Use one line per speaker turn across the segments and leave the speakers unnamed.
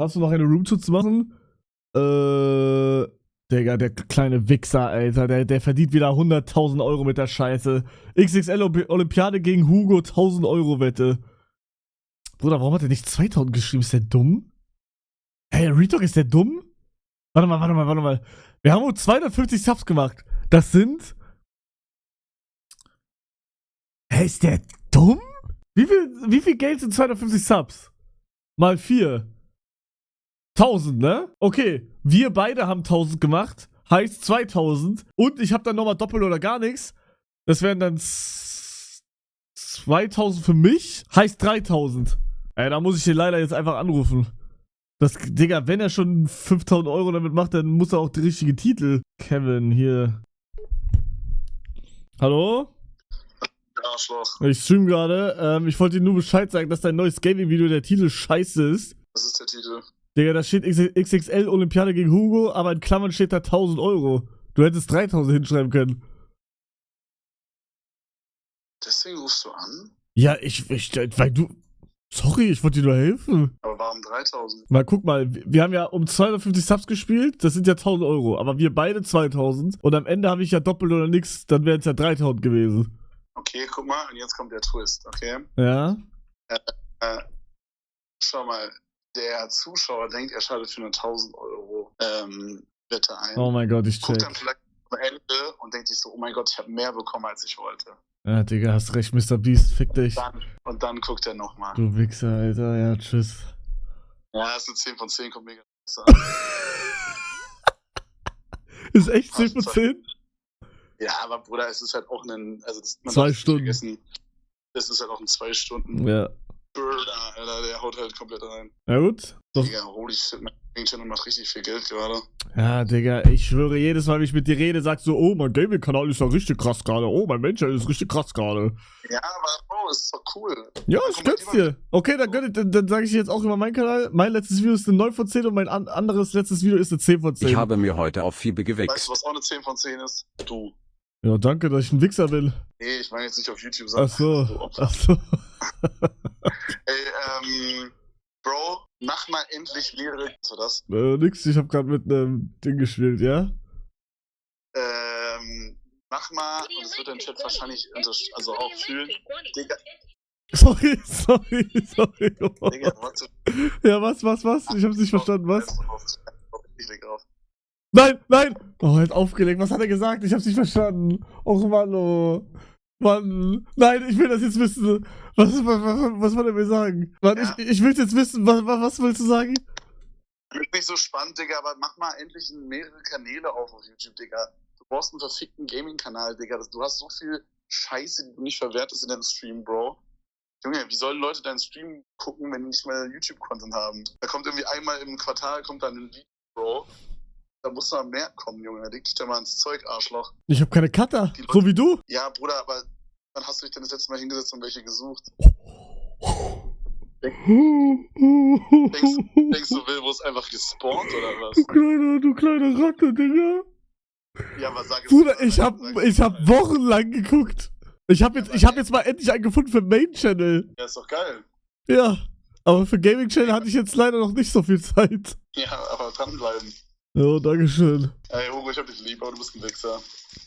Hast du noch eine Roomtour zu machen? Digga, der kleine Wichser, Alter. Der verdient wieder 100.000 Euro mit der Scheiße. XXL Olympiade gegen Hugo, 1.000 Euro Wette. Bruder, warum hat er nicht 2.000 geschrieben? Ist der dumm? Hey, Retalk, ist der dumm? Warte mal. Wir haben uns 250 Subs gemacht. Das sind... Hey, ist der dumm? Wie viel Geld sind 250 Subs? Mal 4. 1000, ne? Okay, wir beide haben 1000 gemacht. Heißt 2000. Und ich habe dann nochmal doppelt oder gar nichts. Das wären dann 2000 für mich. Heißt 3000. Ey, da muss ich den leider jetzt einfach anrufen. Digga, wenn er schon 5000 Euro damit macht, dann muss er auch die richtige Titel. Kevin, hier. Hallo?
Arschloch.
Ich stream gerade. Ich wollte dir nur Bescheid sagen, dass dein neues Gaming-Video der Titel scheiße ist.
Was ist der Titel?
Digga, da steht XXL Olympiade gegen Hugo, aber in Klammern steht da 1000 Euro. Du hättest 3000 hinschreiben können.
Deswegen rufst du an?
Ja, weil du... Sorry, ich wollte dir nur helfen.
Aber warum 3000?
Mal guck mal, wir haben ja um 250 Subs gespielt, das sind ja 1000 Euro, aber wir beide 2000 und am Ende habe ich ja doppelt oder nix, dann wären es ja 3000 gewesen.
Okay, guck mal, und jetzt kommt der Twist, okay?
Ja?
Schau mal, der Zuschauer denkt, er schaltet für eine 1000 Euro Wette ein.
Oh mein Gott, ich check.
Guckt dann vielleicht am Ende und denkt sich so, oh mein Gott, ich habe mehr bekommen, als ich wollte.
Ja, Digga, hast recht, Mr. Beast, fick dich.
Und dann guckt er nochmal.
Du Wichser, Alter, ja, tschüss.
Ja, ist eine 10 von 10, kommt mega besser.
Ist echt 10 von 10?
Ja, aber Bruder, es ist halt auch ein... Also das,
2 Stunden.
Das ist halt auch ein 2 Stunden.
Ja.
Bruder, Alter, der haut halt komplett rein.
Ja gut.
Digga, holy shit, mein Gaming-Channel macht richtig viel Geld gerade.
Ja, Digga, ich schwöre, jedes Mal, wenn ich mit dir rede, sagst du, oh, mein Gaming-Kanal ist ja richtig krass gerade. Oh, mein Mensch-Channel ist richtig krass gerade.
Ja, aber Bro, ist doch cool.
Ja, ich gönn's dir. Okay, dann sage ich jetzt auch über meinen Kanal. Mein letztes Video ist eine 9 von 10 und mein anderes letztes Video ist eine 10 von 10.
Ich habe mir heute auf Fiebe
Weißt du,
gewichst.
was auch eine 10 von 10 ist? Du.
Ja, danke, dass ich ein Wichser bin.
Nee, ich meine jetzt nicht auf YouTube
Ach
sagen.
so.
Ey, Bro, mach mal endlich Lyrik. Was war das?
Nix, ich hab grad mit einem Ding gespielt, ja?
Mach mal, und es wird dein Chat wahrscheinlich also auch fühlen. Digga,
Sorry.
Digga, warte.
Ja, was? Ich hab's nicht verstanden, was?
Ich leg auf.
Nein! Oh, er hat aufgelegt. Was hat er gesagt? Ich hab's nicht verstanden. Och, Mann, oh. Mann. Nein, ich will das jetzt wissen. Was wollte er mir sagen? Mann,
Ja.
ich will's jetzt wissen. Was willst du sagen?
Ist nicht so spannend, Digga, aber mach mal endlich mehrere Kanäle auf YouTube, Digga. Du brauchst einen verfickten Gaming-Kanal, Digga. Du hast so viel Scheiße, die du nicht verwertest in deinem Stream, Bro. Junge, wie sollen Leute deinen Stream gucken, wenn die nicht mal YouTube-Content haben? Da kommt irgendwie einmal im Quartal kommt dann ein Video, Bro. Da muss noch mehr kommen, Junge. Da leg dich da mal ins Zeug, Arschloch.
Ich hab keine Cutter. So wie du.
Ja, Bruder, aber wann hast du dich denn das letzte Mal hingesetzt und welche gesucht? Denkst du, Wilbur einfach gespawnt oder was?
Du kleine Ratte, Digga.
Ja, aber sag es
Bruder,
mal,
ich hab wochenlang geguckt. Ich hab jetzt mal endlich einen gefunden für Main Channel.
Ja, ist doch geil.
Ja, aber für Gaming Channel hatte ich jetzt leider noch nicht so viel Zeit.
Ja, aber dranbleiben.
Ja, dankeschön.
Ey, Hugo, ich hab dich lieb, aber du bist ein Wichser.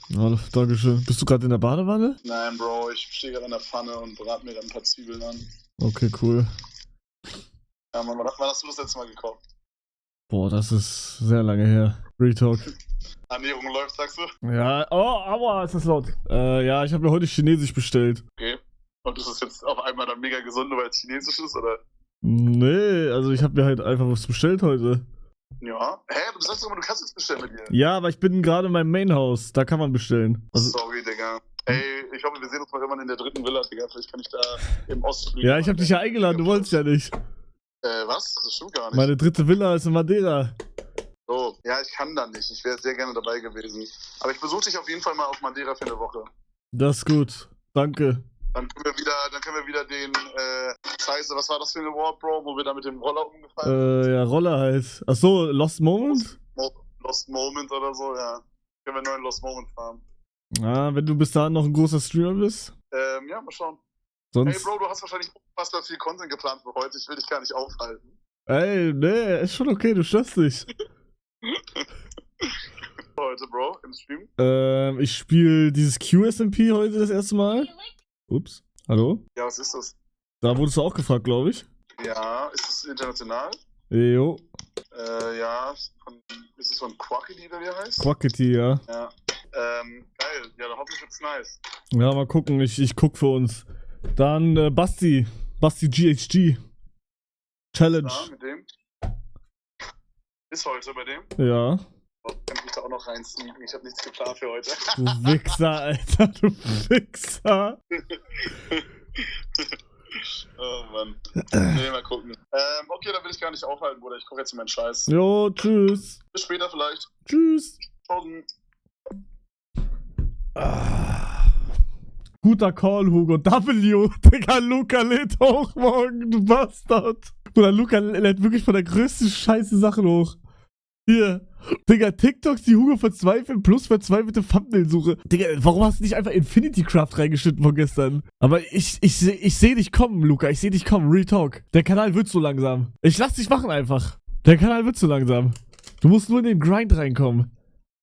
Ja, dankeschon. Bist du gerade in der Badewanne?
Nein, Bro, ich stehe gerade in der Pfanne und brate mir dann ein paar Zwiebeln an.
Okay, cool.
Ja, Mann, wann hast du das letzte Mal gekocht?
Boah, das ist sehr lange her. Retalk.
Ernährung läuft, sagst du?
Ja, oh, aua, ist das laut. Ja, ich habe mir heute Chinesisch bestellt.
Okay. Und ist es jetzt auf einmal dann mega gesund, nur weil es chinesisch ist, oder?
Nee, also ich habe mir halt einfach was bestellt heute.
Ja. Hä? Du sagst doch immer, du kannst jetzt bestellen mit dir.
Ja, aber ich bin gerade in meinem Mainhaus. Da kann man bestellen. Also,
Sorry, Digga. Ey, ich hoffe, wir sehen uns mal irgendwann in der 3. Villa, Digga. Vielleicht kann ich da im Ostflügel...
ja, ich habe dich ja eingeladen, du wolltest ja nicht.
Was? Das stimmt gar nicht.
Meine 3. Villa ist in Madeira.
So, ja, ich kann da nicht. Ich wäre sehr gerne dabei gewesen. Aber ich besuche dich auf jeden Fall mal auf Madeira für eine Woche.
Das ist gut. Danke.
Dann können wir wieder den, Scheiße, was war das für eine War, Bro, wo wir da mit dem Roller umgefallen sind?
Ja, Roller halt. Achso, Lost Moment?
Lost Moment oder so, ja. Können wir einen neuen Lost Moment fahren.
Ah, wenn du bis dahin noch ein großer Streamer bist.
Ja, mal schauen.
Sonst.
Hey, Bro, du hast wahrscheinlich unfassbar viel Content geplant für heute. Ich will dich gar nicht aufhalten.
Ey, nee, ist schon okay, du störst dich.
Heute, Bro, im Stream.
Ich spiele dieses QSMP heute das erste Mal. Ups, hallo?
Ja, was ist das?
Da wurdest du auch gefragt, glaube ich.
Ja, ist es international?
Jo,
Ja, ist es von Quackity, oder wie er heißt?
Quackity, ja.
Ja. Geil. Ja, dann hoffentlich wird's nice.
Ja, mal gucken, ich guck für uns. Dann Basti GHG. Challenge.
Da, mit dem. Ist heute bei dem.
Ja.
Oh, kann ich mich da auch noch reinsneaken. Ich habe nichts geplant für heute.
Du Wichser, Alter, du Wichser.
Oh Mann. Nee, mal gucken. Okay, dann will ich gar nicht aufhalten, Bruder. Ich gucke jetzt in meinen Scheiß.
Jo, tschüss.
Bis später vielleicht.
Tschüss.
Ciao.
Guter Call, Hugo. W. Digga, Luca lädt hoch morgen, du Bastard. Oder Luca lädt wirklich von der größten Scheiße Sachen hoch. Hier. Digga, TikToks, die Hugo verzweifeln, plus verzweifelte Thumbnail-Suche. Digga, warum hast du nicht einfach Infinity Craft reingeschnitten von gestern? Aber ich seh dich kommen, Luca. Ich seh dich kommen. Real Talk. Der Kanal wird so langsam. Ich lass dich machen einfach. Der Kanal wird so langsam. Du musst nur in den Grind reinkommen.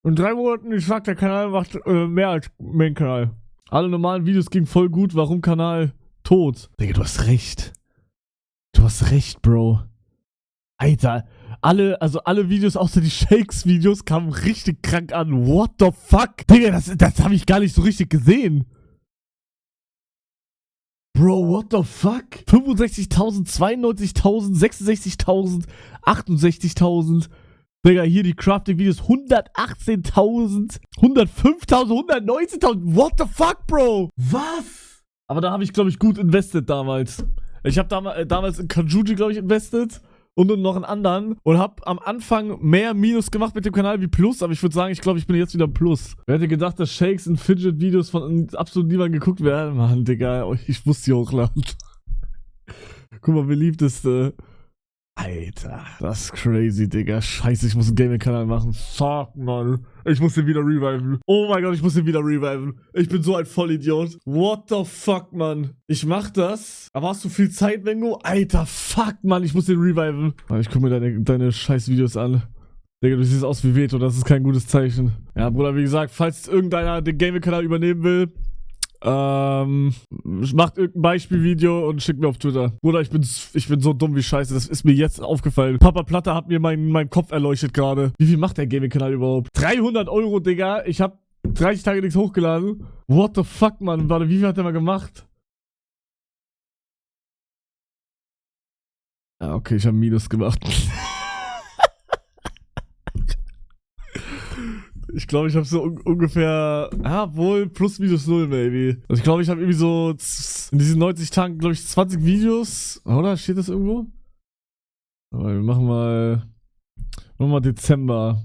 In 3 Monaten, ich sag, der Kanal macht mehr als Main-Kanal. Alle normalen Videos gingen voll gut. Warum Kanal tot? Digga, du hast recht. Du hast recht, Bro. Alter, alle Videos außer die Shakes-Videos kamen richtig krank an. What the fuck? Digga, das habe ich gar nicht so richtig gesehen. Bro, what the fuck? 65.000, 92.000, 66.000, 68.000. Digga, hier die Crafting-Videos 118.000, 105.000, 119.000. What the fuck, Bro? Was? Aber da habe ich, glaube ich, gut invested damals. Ich habe damals in Kanjuji, glaube ich, invested. Und noch einen anderen. Und habe am Anfang mehr Minus gemacht mit dem Kanal wie Plus. Aber ich würde sagen, ich glaube, ich bin jetzt wieder Plus. Wer hätte gedacht, dass Shakes und Fidget-Videos von absolut niemandem geguckt werden? Mann, Digga, ich muss die hochladen. Guck mal, beliebteste. Alter, das ist crazy, Digga. Scheiße, ich muss einen Gaming-Kanal machen. Fuck, Mann. Ich muss den wieder reviven. Oh mein Gott, ich muss den wieder reviven. Ich bin so ein Vollidiot. What the fuck, Mann. Ich mach das. Aber hast du viel Zeit, Mengo? Alter, fuck, Mann. Ich muss den reviven. Ich guck mir deine scheiß Videos an. Digga, du siehst aus wie Veto. Das ist kein gutes Zeichen. Ja, Bruder, wie gesagt, falls irgendeiner den Gaming-Kanal übernehmen will, macht irgendein Beispielvideo und schickt mir auf Twitter. Bruder, ich bin so dumm wie Scheiße. Das ist mir jetzt aufgefallen. Papa Platte hat mir meinen Kopf erleuchtet gerade. Wie viel macht der Gaming-Kanal überhaupt? 300 Euro, Digga. Ich hab 30 Tage nichts hochgeladen. What the fuck, Mann? Warte, wie viel hat der mal gemacht? Ah, okay, ich habe Minus gemacht. Ich glaube, ich habe so ungefähr, wohl plus minus 0, maybe. Also ich glaube, ich habe irgendwie so in diesen 90 Tagen, glaube ich, 20 Videos. Oder? Steht das irgendwo? Aber wir machen mal Dezember.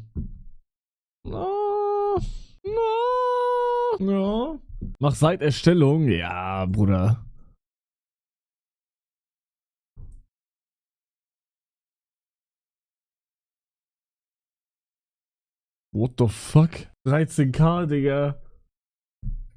Ja. Mach seit Erstellung. Ja, Bruder. What the fuck? 13k, Digga.